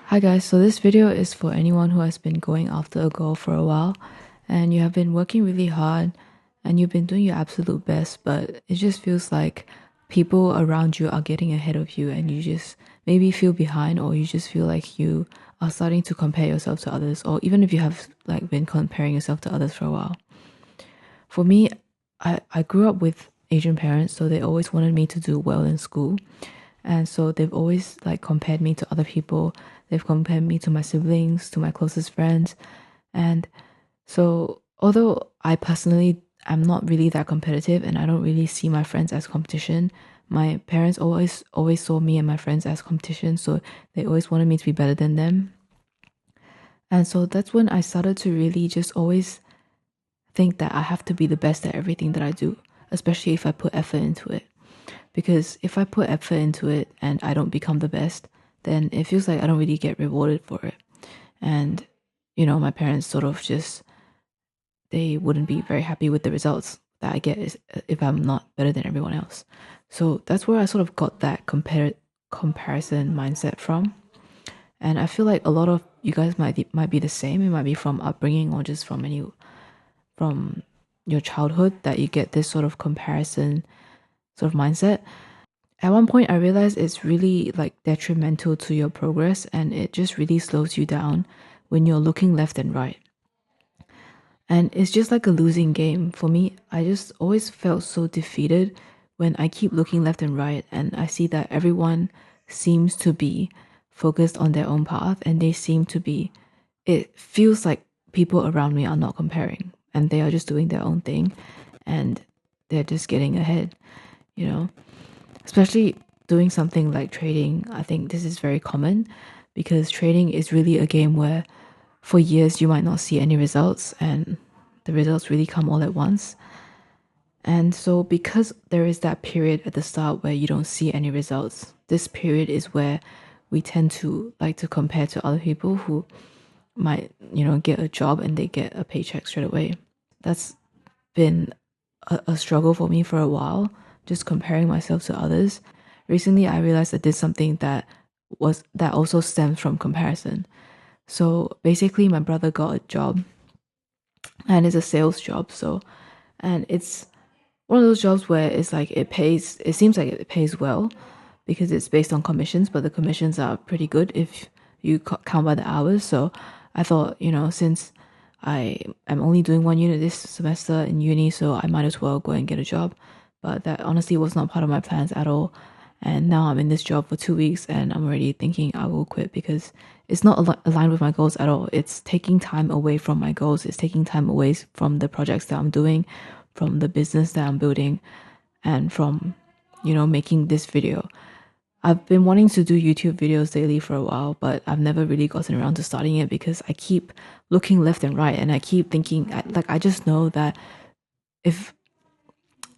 Hi guys, so this video is for anyone who has been going after a goal for a while and you have been working really hard and you've been doing your absolute best, but it just feels like people around you are getting ahead of you and you just maybe feel behind, or you just feel like you are starting to compare yourself to others, or even if you have been comparing yourself to others for a while. For me, I grew up with Asian parents, so they always wanted me to do well in school. And so they've always compared me to other people. They've compared me to my siblings, to my closest friends. And so although I personally am not really that competitive and I don't really see my friends as competition, my parents always saw me and my friends as competition, so they always wanted me to be better than them. And so that's when I started to really just always think that I have to be the best at everything that I do, especially if I put effort into it. Because if I put effort into it and I don't become the best, then it feels like I don't really get rewarded for it. And, my parents sort of just, they wouldn't be very happy with the results that I get if I'm not better than everyone else. So that's where I sort of got that comparison mindset from. And I feel like a lot of you guys might be the same. It might be from upbringing or just from your childhood that you get this sort of comparison sort of mindset. At one point, I realized it's really detrimental to your progress, and it just really slows you down when you're looking left and right. And it's just like a losing game. For me, I just always felt so defeated when I keep looking left and right and I see that everyone seems to be focused on their own path, and it feels like people around me are not comparing and they are just doing their own thing and they're just getting ahead, you know? Especially doing something like trading. I think this is very common because trading is really a game where for years you might not see any results and the results really come all at once. And so because there is that period at the start where you don't see any results, this period is where we tend to like to compare to other people who might, get a job and they get a paycheck straight away. That's been a struggle for me for a while, just comparing myself to others. Recently, I realized I did something that also stems from comparison. So basically, my brother got a job, and it's a sales job. And it's one of those jobs where it's like it seems like it pays well because it's based on commissions, but the commissions are pretty good if you count by the hours. So I thought, since I am only doing one unit this semester in uni, so I might as well go and get a job. But that honestly was not part of my plans at all. And now I'm in this job for 2 weeks and I'm already thinking I will quit because it's not aligned with my goals at all. It's taking time away from my goals. It's taking time away from the projects that I'm doing, from the business that I'm building, and from, making this video. I've been wanting to do YouTube videos daily for a while, but I've never really gotten around to starting it because I keep looking left and right and I keep thinking, I just know that if,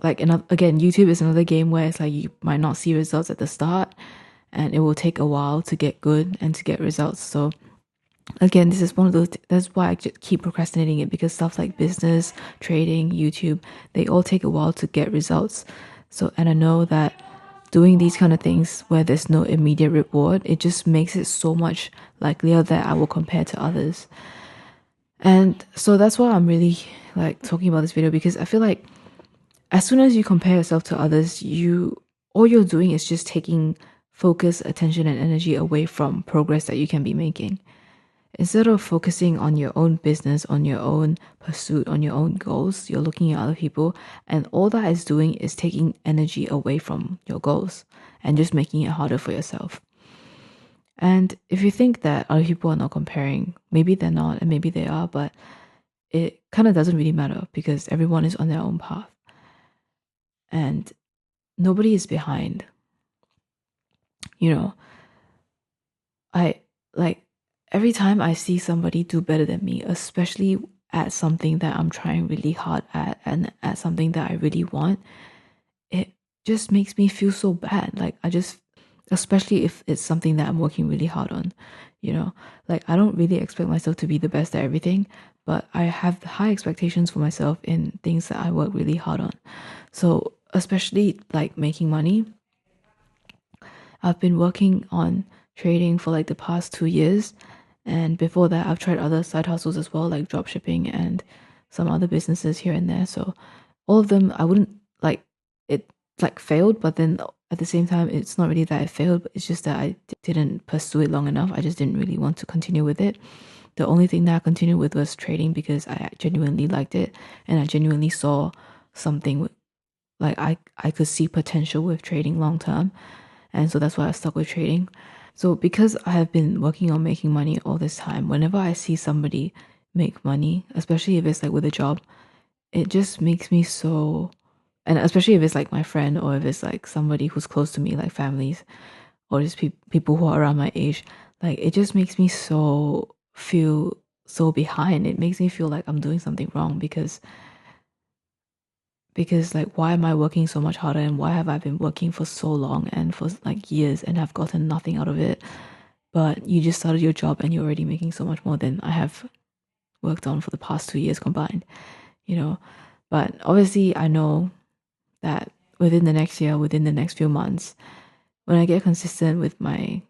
again, YouTube is another game where it's like you might not see results at the start and it will take a while to get good and to get results. So again, this is one of those, that's why I just keep procrastinating it, because stuff like business, trading, YouTube, they all take a while to get results. So, and I know that doing these kind of things where there's no immediate reward, it just makes it so much likelier that I will compare to others. And so that's why I'm really talking about this video, because I feel like as soon as you compare yourself to others, all you're doing is just taking focus, attention, and energy away from progress that you can be making. Instead of focusing on your own business, on your own pursuit, on your own goals, you're looking at other people, and all that is doing is taking energy away from your goals and just making it harder for yourself. And if you think that other people are not comparing, maybe they're not and maybe they are, but it kind of doesn't really matter because everyone is on their own path and nobody is behind. You know, I like every time I see somebody do better than me, especially at something that I'm trying really hard at and at something that I really want, it just makes me feel so bad. Especially if it's something that I'm working really hard on, I don't really expect myself to be the best at everything, but I have high expectations for myself in things that I work really hard on. So, especially like making money, I've been working on trading for like the past 2 years. And before that, I've tried other side hustles as well, like dropshipping and some other businesses here and there. So all of them, I wouldn't like it like failed, but then at the same time, it's not really that it failed, but it's just that I didn't pursue it long enough. I just didn't really want to continue with it. The only thing that I continued with was trading because I genuinely liked it and I genuinely saw something like I could see potential with trading long term. And so that's why I stuck with trading. So because I have been working on making money all this time, whenever I see somebody make money, especially if it's like with a job, it just makes me so, and especially if it's like my friend or if it's like somebody who's close to me, like families or just people who are around my age, like it just makes me so feel so behind. It makes me feel like I'm doing something wrong because like why am I working so much harder and why have I been working for so long and for like years and have gotten nothing out of it, but you just started your job and you're already making so much more than I have worked on for the past 2 years combined, you know. But obviously I know that within the next year, within the next few months, when I get consistent with my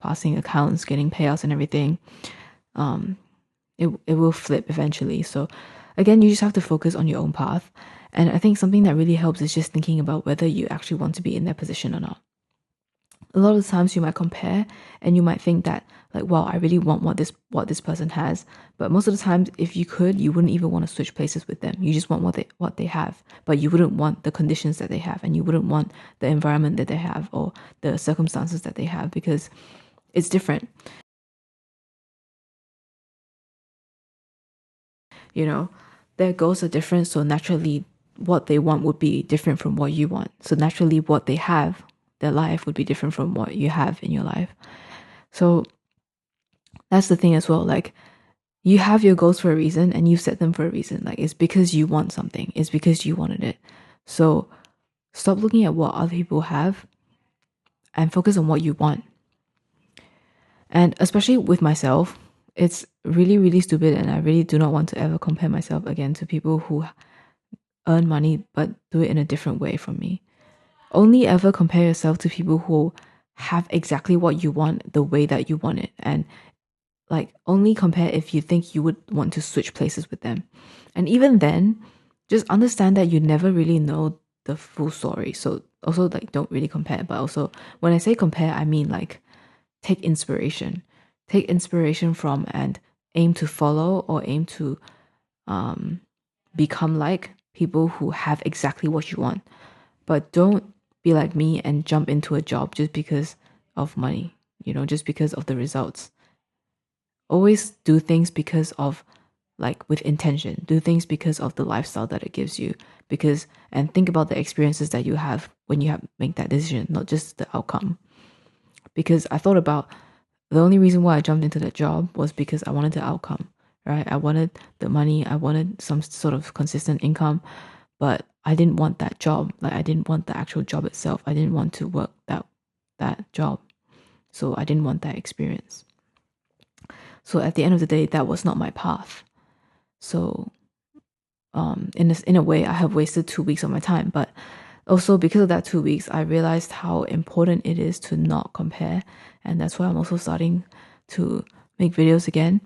passing accounts, getting payouts and everything, it will flip eventually. So again, you just have to focus on your own path. And I think something that really helps is just thinking about whether you actually want to be in that position or not. A lot of the times you might compare and you might think that like, wow, I really want what this person has. But most of the times if you could, you wouldn't even want to switch places with them. You just want what they have. But you wouldn't want the conditions that they have and you wouldn't want the environment that they have or the circumstances that they have because it's different. You know, their goals are different, so naturally what they want would be different from what you want. So naturally what they have, their life would be different from what you have in your life. So that's the thing as well. Like you have your goals for a reason and you set them for a reason. Like it's because you want something. It's because you wanted it. So stop looking at what other people have and focus on what you want. And especially with myself, it's really, really stupid and I really do not want to ever compare myself again to people who earn money but do it in a different way from me. Only ever compare yourself to people who have exactly what you want the way that you want it. And like only compare if you think you would want to switch places with them. And even then, just understand that you never really know the full story. So also like don't really compare, but also when I say compare, I mean like take inspiration. Take inspiration from and aim to follow or aim to become like people who have exactly what you want. But don't be like me and jump into a job just because of money, just because of the results. Always do things because of like with intention. Do things because of the lifestyle that it gives you. Because and think about the experiences that you have when you have make that decision, not just the outcome. Because I thought about the only reason why I jumped into that job was because I wanted the outcome, right? I wanted the money, I wanted some sort of consistent income, but I didn't want that job. Like I didn't want the actual job itself. I didn't want to work that job. So I didn't want that experience. So at the end of the day, that was not my path. So in a way, I have wasted 2 weeks of my time. But also because of that 2 weeks, I realized how important it is to not compare. And that's why I'm also starting to make videos again.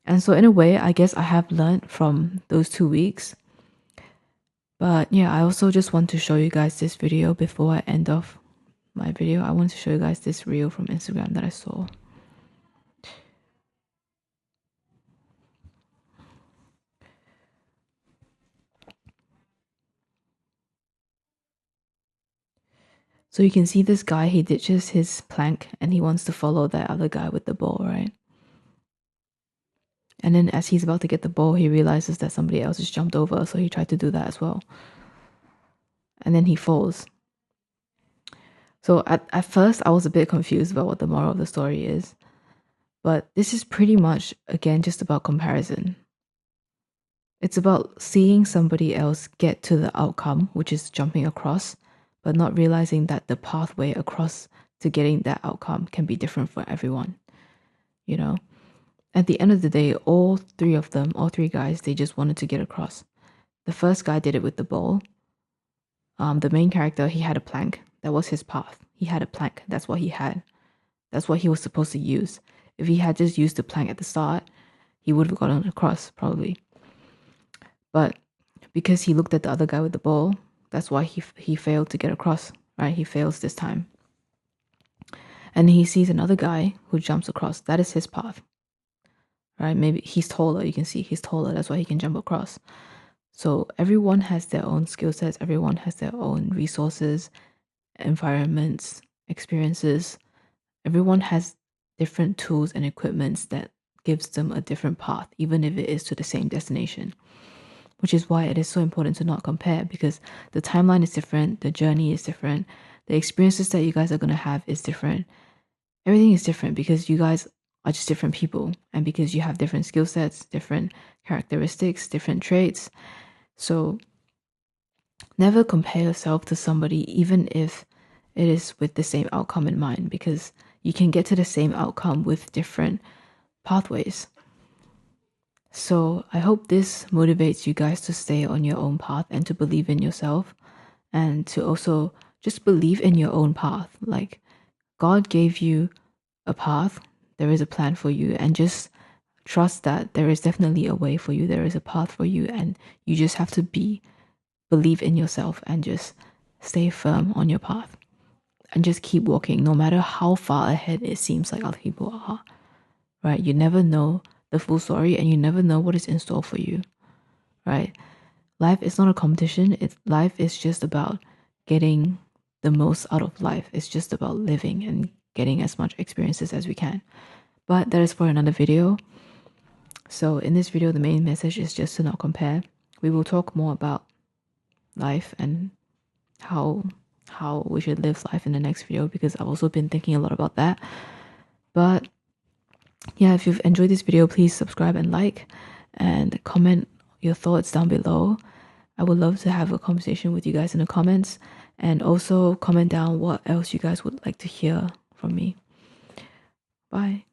And so in a way, I guess I have learned from those 2 weeks. But yeah, I also just want to show you guys this video before I end off my video. I want to show you guys this reel from Instagram that I saw. So you can see this guy, he ditches his plank and he wants to follow that other guy with the ball, right? And then as he's about to get the ball, he realizes that somebody else has jumped over, so he tried to do that as well. And then he falls. So at first, I was a bit confused about what the moral of the story is. But this is pretty much, again, just about comparison. It's about seeing somebody else get to the outcome, which is jumping across, but not realizing that the pathway across to getting that outcome can be different for everyone. You know? At the end of the day, all three guys, they just wanted to get across. The first guy did it with the ball. The main character, he had a plank. That was his path. He had a plank. That's what he had. That's what he was supposed to use. If he had just used the plank at the start, he would have gotten across probably. But because he looked at the other guy with the ball, that's why he failed to get across, right? He fails this time. And he sees another guy who jumps across. That is his path, right? Maybe he's taller. You can see he's taller. That's why he can jump across. So everyone has their own skill sets. Everyone has their own resources, environments, experiences. Everyone has different tools and equipments that gives them a different path, even if it is to the same destination. Which is why it is so important to not compare, because the timeline is different, the journey is different, the experiences that you guys are going to have is different. Everything is different because you guys are just different people, and because you have different skill sets, different characteristics, different traits. So never compare yourself to somebody, even if it is with the same outcome in mind, because you can get to the same outcome with different pathways. So I hope this motivates you guys to stay on your own path and to believe in yourself, and to also just believe in your own path. Like, God gave you a path, there is a plan for you, and just trust that there is definitely a way for you, there is a path for you, and you just have to believe in yourself and just stay firm on your path and just keep walking no matter how far ahead it seems like other people are, right? You never know the full story, and you never know what is in store for you, right? Life is not a competition. Life is just about getting the most out of life. It's just about living and getting as much experiences as we can. But that is for another video. So in this video, the main message is just to not compare. We will talk more about life and how we should live life in the next video, because I've also been thinking a lot about that. But yeah, if you've enjoyed this video, please subscribe and like, and comment your thoughts down below. I would love to have a conversation with you guys in the comments, and also comment down what else you guys would like to hear from me. Bye.